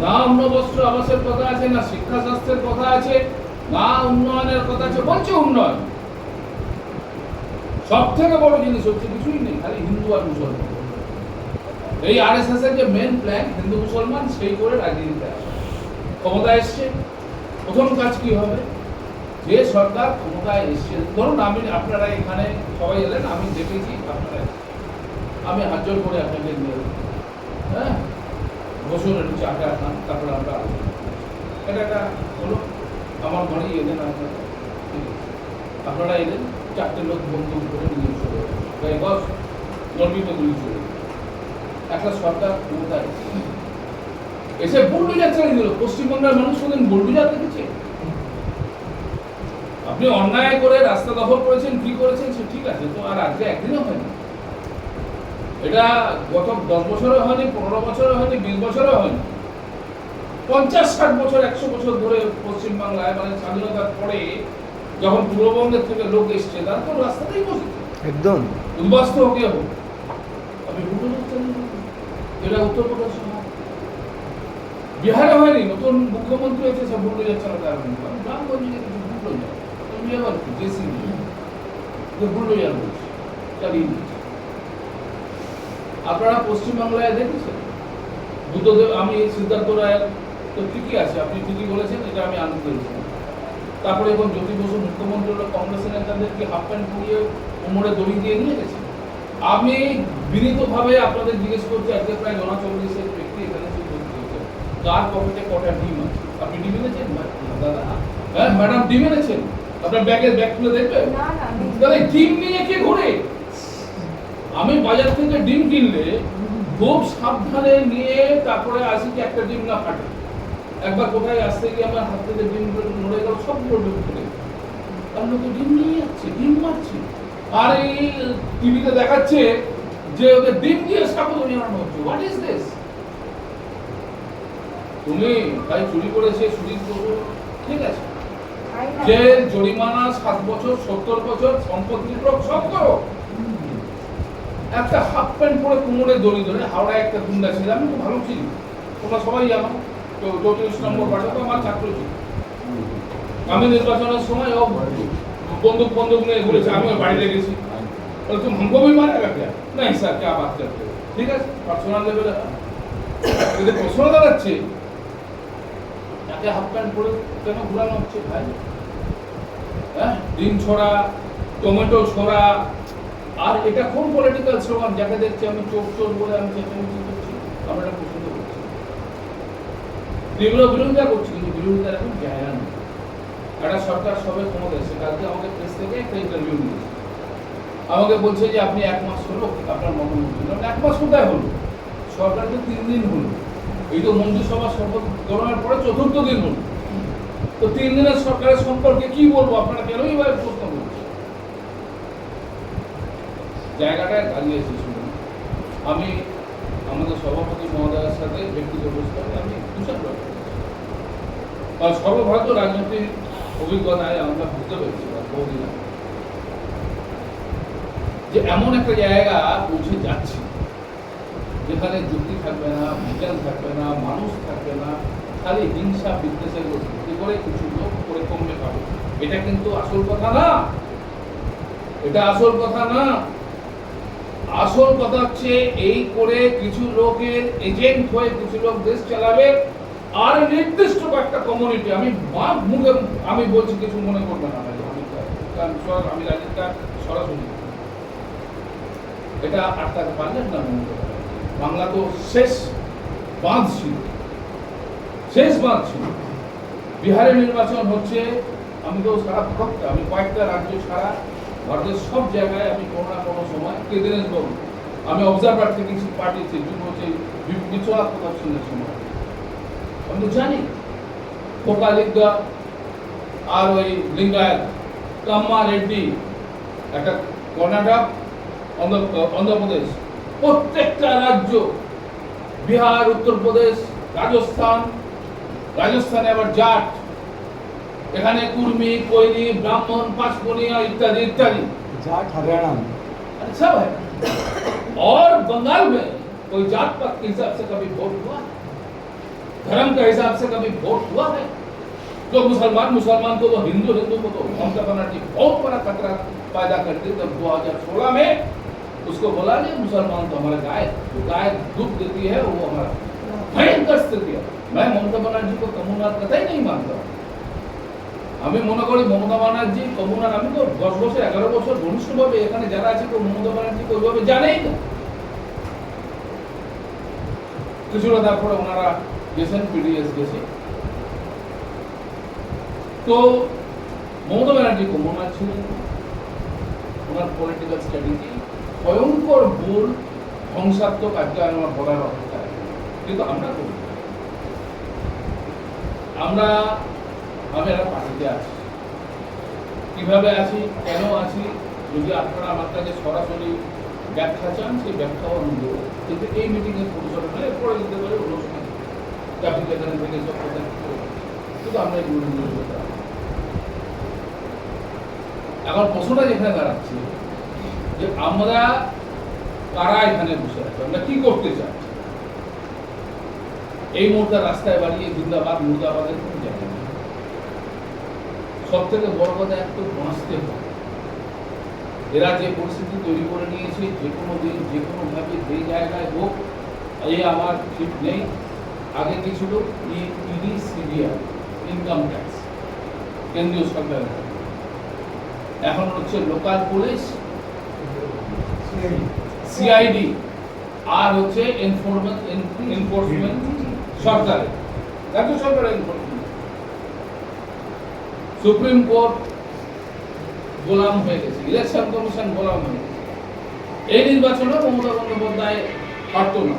না অন্ন বস্ত্র আবাসের কথা আছে, না শিক্ষা স্বাস্থ্যের কথা আছে, না উন্নয়নের কথা আছে। বলছে উন্নয়ন, সব থেকে বড় জিনিস হচ্ছে কিছুই নেই, খালি হিন্দু আর মুসলমান। এই আরএসএস এর যে মেন প্ল্যান হিন্দু মুসলমান, সেই করে রাজনীতিতে আসে। ক্ষমতা এসছে, প্রথম কাজ কি হবে? যে সরকার ক্ষমতায় এসছে, ধরুন আমি, আপনারা এখানে সবাই এলেন, আমি দেখেছি আপনারা, আমি হাত জোর করে আপনাকে নিয়ে, হ্যাঁ, বসুন একটু চাটা খান, তারপরে আমরা আলোচনা করি। এটা হলো আমার ঘরেই এলেন আপনারা, ঠিক আছে? আপনারা এলেন, চারটে লোক বন্ধু করে নিয়ে চলে গেল, বস গর্বিত গুলি চলে গেল। একটা সরকার ক্ষমতায় এসে বুলডোজার চালিয়ে দিল। পশ্চিমবঙ্গের মানুষ কোনদিন বুলডোজার দেখেছে? আপনি অন্যায় করে রাস্তা দখল করেছেন, কি করেছেন, সে ঠিক আছে, তো আর আজকে একদিনও হয়নি। এটা গত 10 বছরে হয়নি, 15 বছরে হয়নি, 20 বছরে হয়নি, 50-60 বছর, 100 বছর ধরে পশ্চিমবাংলায়, মানে স্বাধীনতার পরে যখন পূর্ববঙ্গের থেকে লোক এসছে, তারা তো রাস্তাতেই বসেছে, একদম উদ্বাস্তু হোক হোক। আমি বুলডোজার চালিয়ে দিলাম। এটা উত্তরপ্রদেশ, বিহারে হয়নি, নতুন মুখ্যমন্ত্রী হয়েছে, সব বুলডোজার চালাতে আরম্ভ করে। গ্রামগঞ্জে বুলডোজার, তুমি আবার জেসিবি বুলডোজার বলছি, চালিয়ে দিচ্ছে। আপনারা পশ্চিমবাংলায় দেখেছেন বুদ্ধদেব, আমি সিদ্ধার্থ রায়ের তো ঠিকই আছে, আপনি ঠিকই বলেছেন, এটা আমি আনন্দ দিয়েছি। তারপরে এখন জ্যোতি বসু মুখ্যমন্ত্রী হলো, কংগ্রেসের নেতাদেরকে হাফ প্যান্ট পরিয়ে কোমরে দড়ি দিয়ে নিয়ে গেছে। আমি বিনীতভাবে আপনাদের জিজ্ঞেস করছি, আজকে প্রায় 49 ব্যক্তি এখানে কার পকেটে কটা ডিম আছে? আপনি ডিম এনেছেন দাদা? হ্যাঁ ম্যাডাম, ডিম এনেছেন? আপনার ব্যাগের ব্যাগ খুলে দেখবেন, তাহলে ডিম নিয়ে কে ঘুরে? আমি বাজার থেকে ডিম কিনলে খুব সাবধানে নিয়ে তারপরে আসি যে একটা ডিম না ফাটে। একবার কোথায় আসতে গিয়ে আমার হাত থেকে ডিম নড়ে গেল, সব পড়বে উঠে। তার লোকে ডিম নিয়ে যাচ্ছে, ডিম মারছে, আর এই টিভিতে দেখাচ্ছে যে ওদের ডিম দিয়ে স্বাগত জানানো হচ্ছে। What is this? তুমি তাই চুরি করেছে, চুরি করবো, ঠিক আছে, জেল, জরিমানা, 7 বছর, 70 বছর, সম্পত্তি সব করো। একটা হাফ প্যান্ট পরে কোমরে দড়ি ধরে হাওড়ায় একটা গুন্ডা ছিল, আমি তো ভালো ছিলাম, তোমরা সবাই জানো, তো 34 নম্বর বাড়ি তো আমার ছাত্র ছিল। আমি নির্বাচনের সময় ও বন্দুক নিয়ে ঘুরেছে, আমি ওর বাড়িতে গেছি, বলে তুমি हमको भी मारेगा क्या? नहीं सर, क्या बात करते हो? ঠিক আছে, পার্সোনাল লেভেলে যদি প্রশ্ন দাঁড়াচ্ছে, তাকে হাফ প্যান্ট পরে কেন ঘুরানো হচ্ছে ভাই? হ্যাঁ, ডিম ছড়া, টমেটো ছড়া, আর এটা কোন পলিটিক্যাল স্লোগান? যাকে দেখছি আমি চোর চোর বলে আমি চেঁচামেচি করছি, আমরা এটা পছন্দ করছি, এগুলো বিরোধিতা করছি, কিন্তু বিরোধিতার এখন জায়গা নেই। একটা সরকার সবে ক্ষমতা এসে, কালকে আমাকে প্রেস থেকে একটা ইন্টারভিউ নিয়েছে, আমাকে বলছে যে আপনি 1 মাস হলো আপনার মতামত। 1 মাস কোথায় হলো? সরকার তো 3 দিন হলো, এই তো মন্ত্রিসভা শপথ গ্রহণের পরে 4র্থ দিন হলো, তো 3 দিনের সরকারের সম্পর্কে কি বলবো? আপনারা কেনই ভাবে প্রশ্ন করছেন? জায়গাটায় দাঁড়িয়েছি। শুনুন, আমি আমাদের সভাপতি মহোদয়ের সাথে ব্যক্তিগত স্তরে আমি তুষার করি, আর সর্বভারতীয় রাজনৈতিক অভিজ্ঞতায় আমরা বুঝতে পেরেছি বহুদিন আগে যে এমন একটা জায়গা পৌঁছে যাচ্ছি যেখানে যুক্তি থাকবে না, বিজ্ঞান থাকবে না, মানুষ থাকবে না, খালি হিংসা বিদ্বেষের ভিত্তি করে কিছু লোক করে কমবে পাবে। এটা কিন্তু আসল কথা না, এটা আসল কথা না। আসল কথা হচ্ছে এই করে কিছু লোকের এজেন্ট হয়ে কিছু লোক দেশ চালাবে, আর নির্দিষ্ট একটা কমিউনিটি, আমি মুখে আমি বলছি, কিছু মনে করবে না, আমি রাজনীতিটা সরাসরি, এটা আটকাতে পারলেন না। বাংলা তো শেষ বাঁধ ছিল, বিহারে নির্বাচন হচ্ছে, আমি তো সারা ভারত, আমি কয়েকটা রাজ্য ছাড়া ভারতের সব জায়গায় আমি কোনো না কোনো সময় কেদিনেশ বাবু, আমি অবজারভার থেকেছি, পার্টিতে হচ্ছে বিশ্বনাথ প্রতাপ সিংহের সময়, আমি তো জানি কোকা লিঙ্গা আর ওই লিঙ্গায়ত, কাম্মা রেড্ডি, একটা কর্ণাটক, অন্ধ্রপ্রদেশ, প্রত্যেকটা রাজ্য, বিহার, উত্তরপ্রদেশ, রাজস্থানে আবার জাট, এখানে কুর্মি, কৈরি, ব্রাহ্মণ, पासपुनिया इत्यादि इत्यादि, जाट हरियाणा में सब है। और बंगाल में कोई जात पात के हिसाब से कभी वोट हुआ? धर्म के हिसाब से कभी वोट हुआ है? तो मुसलमान को, तो हिंदू को तो ममता बनर्जी बहुत बड़ा खतरा पैदा करती है। तब 2016 में उसको बोला कि मुसलमान तो हमारा गाय दुख देती है, वो हमारा भयंकर स्थिति है। मैं ममता बनर्जी को कम्युनार कतई नहीं मानता। আমি মনে করি মমতা ব্যানার্জি কমিউনাল, আমি তো 10 বছর 11 বছর ঘনিষ্ঠভাবে এখানে যারা আছে তো মমতা ব্যানার্জি ওইভাবে জানেই না। কিছুটা তারপরে ওনারা গেছেন, পিডিএস গেছে। তো মমতা ব্যানার্জি কমিউনাল ছিলেন, ওনার পলিটিক্যাল স্ট্র্যাটেজি ভয়ঙ্কর ভুল, ধ্বংসাত্মক, আজকে আমার বলার অপেক্ষা রাখি। কিন্তু আমরা করি, আমি একটা পার্টিতে আছি। কিভাবে আছি, কেন আছি, যদি আপনারা আমার কাছে সরাসরি ব্যাখ্যা চান, সেই ব্যাখ্যাও আমি দেবো। কিন্তু এই মিটিংয়ের পরিচালনা পরে দিতে পারে, অন্য সময় ট্রাফিক এখানে থেকে সব কথা কিন্তু আমরা এই এখন প্রশ্নটা যেখানে দাঁড়াচ্ছে যে আমরা কারা এখানে বসে আছি, আমরা কি করতে চাচ্ছি। এই মুহূর্তে রাস্তায় বাড়িয়ে জিন্দাবাদ মুর্দাবাদের কোনো জায়গা নেই। সব থেকে বড় কথা একটু বাঁচতে হবে। এরা যে পরিস্থিতি তৈরি করে নিয়েছে, যে কোনো দিন যে কোনোভাবে যে জায়গায় হোক, এই আমার ঠিক নেই। আগে কি ছিল? ইডি, সিবিআই, ইনকাম ট্যাক্স, কেন্দ্রীয় সরকারের, এখন হচ্ছে লোকাল পুলিশ, সিআইডি, আর হচ্ছে এনফোর্সমেন্ট সরকারের, রাজ্য সরকারের এনফোর্সমেন্ট। সুপ্রিম কোর্ট গোলাম হয়ে গেছে, ইলেকশন কমিশন গোলাম হয়ে গেছে। এই নির্বাচনে মমতা বন্দ্যোপাধ্যায় পারত না।